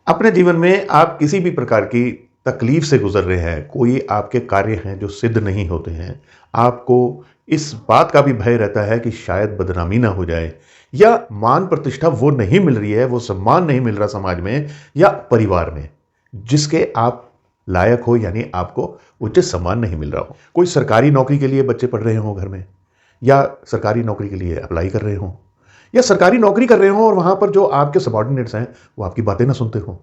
अपने जीवन में आप किसी भी प्रकार की तकलीफ से गुजर रहे हैं, कोई आपके कार्य हैं जो सिद्ध नहीं होते हैं, आपको इस बात का भी भय रहता है कि शायद बदनामी ना हो जाए या मान प्रतिष्ठा वो नहीं मिल रही है, वो सम्मान नहीं मिल रहा समाज में या परिवार में जिसके आप लायक हो, यानी आपको उचित सम्मान नहीं मिल रहा हो। कोई सरकारी नौकरी के लिए बच्चे पढ़ रहे हो घर में, या सरकारी नौकरी के लिए अप्लाई कर रहे हो, या सरकारी नौकरी कर रहे हो और वहां पर जो आपके सबॉर्डिनेट्स हैं वो आपकी बातें ना सुनते हो।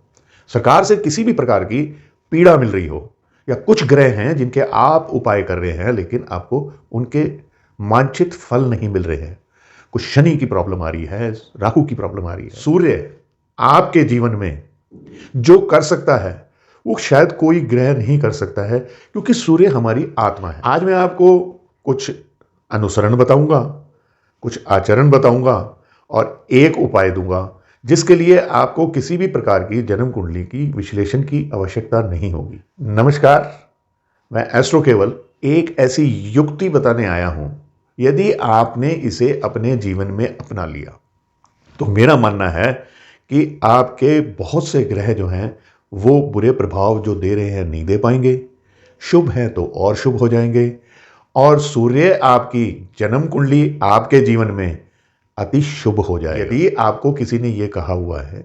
सरकार से किसी भी प्रकार की पीड़ा मिल रही हो, या कुछ ग्रह हैं जिनके आप उपाय कर रहे हैं लेकिन आपको उनके वांछित फल नहीं मिल रहे हैं। कुछ शनि की प्रॉब्लम आ रही है, राहु की प्रॉब्लम आ रही है। सूर्य आपके जीवन में जो कर सकता है वो शायद कोई ग्रह नहीं कर सकता है, क्योंकि सूर्य हमारी आत्मा है। आज मैं आपको कुछ अनुसरण बताऊंगा, कुछ आचरण बताऊंगा और एक उपाय दूंगा जिसके लिए आपको किसी भी प्रकार की जन्म कुंडली की विश्लेषण की आवश्यकता नहीं होगी। नमस्कार, मैं एस्ट्रो केवल एक ऐसी युक्ति बताने आया हूं। यदि आपने इसे अपने जीवन में अपना लिया तो मेरा मानना है कि आपके बहुत से ग्रह जो हैं वो बुरे प्रभाव जो दे रहे हैं नहीं दे पाएंगे, शुभ है तो और शुभ हो जाएंगे, और सूर्य आपकी जन्म कुंडली आपके जीवन में अति शुभ हो जाए। यदि आपको किसी ने यह कहा हुआ है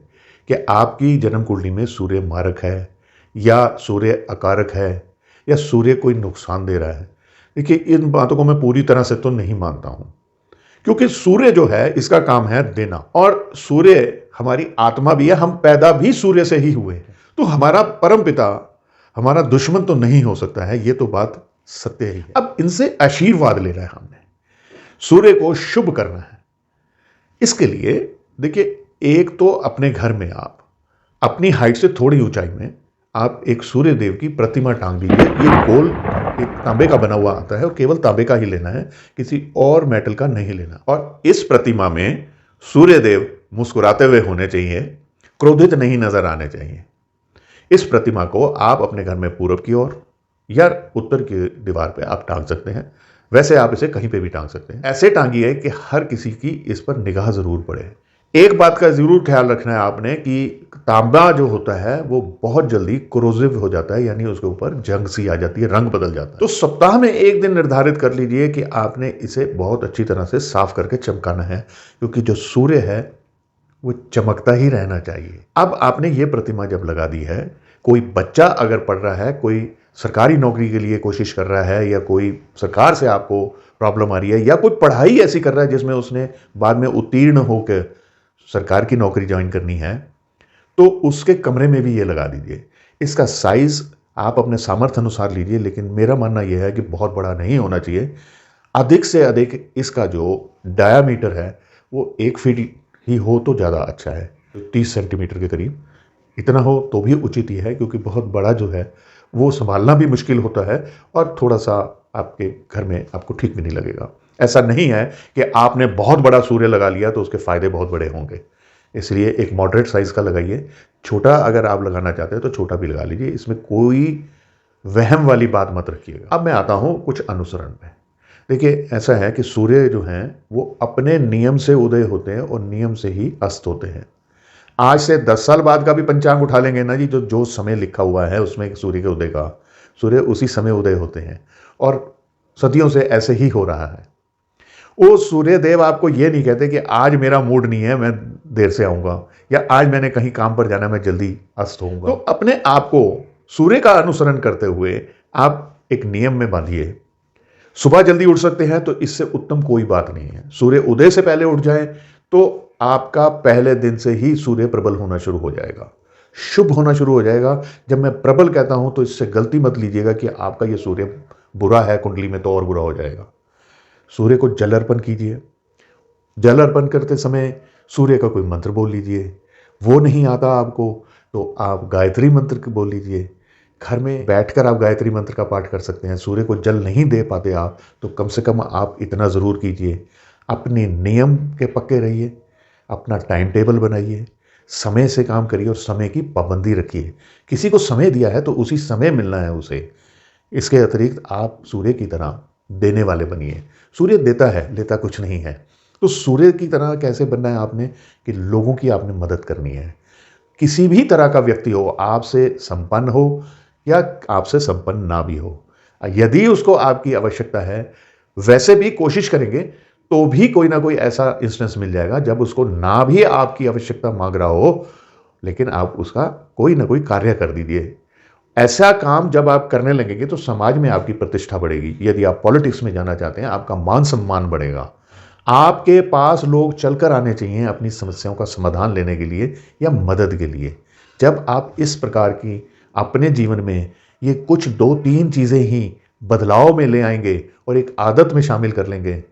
कि आपकी जन्म कुंडली में सूर्य मारक है, या सूर्य अकारक है, या सूर्य कोई नुकसान दे रहा है, देखिए इन बातों को मैं पूरी तरह से तो नहीं मानता हूं, क्योंकि सूर्य जो है इसका काम है देना, और सूर्य हमारी आत्मा भी है। हम पैदा भी सूर्य से ही हुए हैं, तो हमारा परम पिता हमारा दुश्मन तो नहीं हो सकता है, ये तो बात सत्य ही है। अब इनसे आशीर्वाद लेना है हमने, सूर्य को शुभ करना है। इसके लिए देखिए, एक तो अपने घर में आप अपनी हाइट से थोड़ी ऊंचाई में आप एक सूर्य देव की प्रतिमा टांग दीजिए। ये गोल एक तांबे का बना हुआ आता है और केवल तांबे का ही लेना है, किसी और मेटल का नहीं लेना। और इस प्रतिमा में सूर्य देव मुस्कुराते हुए होने चाहिए, क्रोधित नहीं नजर आने चाहिए। इस प्रतिमा को आप अपने घर में पूरब की ओर या उत्तर की दीवार पे आप टांग सकते हैं। वैसे आप इसे कहीं पे भी टांग सकते हैं। ऐसे टांगिए कि हर किसी की इस पर निगाह जरूर पड़े। एक बात का जरूर ख्याल रखना है आपने कि तांबा जो होता है वो बहुत जल्दी कोरोसिव हो जाता है, यानी उसके ऊपर जंग सी आ जाती है, रंग बदल जाता है। तो सप्ताह में एक दिन निर्धारित कर लीजिए कि आपने इसे बहुत अच्छी तरह से साफ करके चमकाना है, क्योंकि जो सूर्य है वो चमकता ही रहना चाहिए। अब आपने ये प्रतिमा जब लगा दी है, कोई बच्चा अगर पढ़ रहा है, कोई सरकारी नौकरी के लिए कोशिश कर रहा है, या कोई सरकार से आपको प्रॉब्लम आ रही है, या कोई पढ़ाई ऐसी कर रहा है जिसमें उसने बाद में उत्तीर्ण होकर सरकार की नौकरी ज्वाइन करनी है, तो उसके कमरे में भी ये लगा दीजिए। इसका साइज आप अपने सामर्थ्य अनुसार लीजिए, लेकिन मेरा मानना यह है कि बहुत बड़ा नहीं होना चाहिए। अधिक से अधिक इसका जो डायामीटर है वो 1 फीट ही हो तो ज़्यादा अच्छा है, 30 सेंटीमीटर के करीब। इतना हो तो भी उचित ही है, क्योंकि बहुत बड़ा जो है वो संभालना भी मुश्किल होता है और थोड़ा सा आपके घर में आपको ठीक भी नहीं लगेगा। ऐसा नहीं है कि आपने बहुत बड़ा सूर्य लगा लिया तो उसके फायदे बहुत बड़े होंगे, इसलिए एक मॉडरेट साइज का लगाइए। छोटा अगर आप लगाना चाहते हैं तो छोटा भी लगा लीजिए, इसमें कोई वहम वाली बात मत रखिएगा। अब मैं आता हूं कुछ अनुसरण में। देखिए, ऐसा है कि सूर्य जो हैं वो अपने नियम से उदय होते हैं और नियम से ही अस्त होते हैं। आज से 10 साल बाद का भी पंचांग उठा लेंगे ना जी, जो जो समय लिखा हुआ है उसमें सूर्य के उदय का, सूर्य उसी समय उदय होते हैं, और सदियों से ऐसे ही हो रहा है। वो सूर्य देव आपको ये नहीं कहते कि आज मेरा मूड नहीं है, मैं देर से आऊंगा, या आज मैंने कहीं काम पर जाना, मैं जल्दी अस्त होऊंगा। तो अपने आप को सूर्य का अनुसरण करते हुए आप एक नियम में बांधिए। सुबह जल्दी उठ सकते हैं तो इससे उत्तम कोई बात नहीं है। सूर्य उदय से पहले उठ जाए तो आपका पहले दिन से ही सूर्य प्रबल होना शुरू हो जाएगा, शुभ होना शुरू हो जाएगा। जब मैं प्रबल कहता हूं तो इससे गलती मत लीजिएगा कि आपका यह सूर्य बुरा है कुंडली में तो और बुरा हो जाएगा। सूर्य को जल अर्पण कीजिए। जल अर्पण करते समय सूर्य का कोई मंत्र बोल लीजिए। वो नहीं आता आपको तो आप गायत्री मंत्र बोल लीजिए। घर में बैठकर आप गायत्री मंत्र का पाठ कर सकते हैं। सूर्य को जल नहीं दे पाते आप तो कम से कम आप इतना ज़रूर कीजिए, अपने नियम के पक्के रहिए, अपना टाइम टेबल बनाइए, समय से काम करिए और समय की पाबंदी रखिए। किसी को समय दिया है तो उसी समय मिलना है उसे। इसके अतिरिक्त आप सूर्य की तरह देने वाले बनिए। सूर्य देता है, लेता कुछ नहीं है। तो सूर्य की तरह कैसे बनना है आपने कि लोगों की आपने मदद करनी है। किसी भी तरह का व्यक्ति हो, आपसे संपन्न हो या आपसे संपन्न ना भी हो, यदि उसको आपकी आवश्यकता है, वैसे भी कोशिश करेंगे तो भी कोई ना कोई ऐसा इंस्टेंस मिल जाएगा जब उसको ना भी आपकी आवश्यकता मांग रहा हो, लेकिन आप उसका कोई ना कोई कार्य कर दीजिए। ऐसा काम जब आप करने लगेंगे तो समाज में आपकी प्रतिष्ठा बढ़ेगी। यदि आप पॉलिटिक्स में जाना चाहते हैं, आपका मान सम्मान बढ़ेगा। आपके पास लोग चलकर आने चाहिए अपनी समस्याओं का समाधान लेने के लिए या मदद के लिए। जब आप इस प्रकार की अपने जीवन में ये कुछ 2-3 चीज़ें ही बदलाव में ले आएंगे और एक आदत में शामिल कर लेंगे,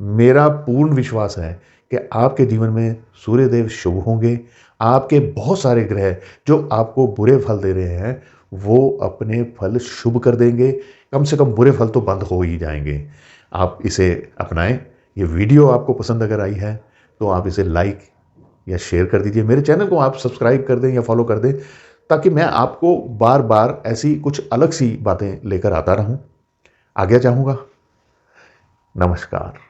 मेरा पूर्ण विश्वास है कि आपके जीवन में सूर्यदेव शुभ होंगे। आपके बहुत सारे ग्रह जो आपको बुरे फल दे रहे हैं, वो अपने फल शुभ कर देंगे। कम से कम बुरे फल तो बंद हो ही जाएंगे। आप इसे अपनाएं। ये वीडियो आपको पसंद अगर आई है तो आप इसे लाइक या शेयर कर दीजिए। मेरे चैनल को आप सब्सक्राइब कर दें या फॉलो कर दें, ताकि मैं आपको बार बार ऐसी कुछ अलग सी बातें लेकर आता रहूं। आज्ञा चाहूँगा। नमस्कार।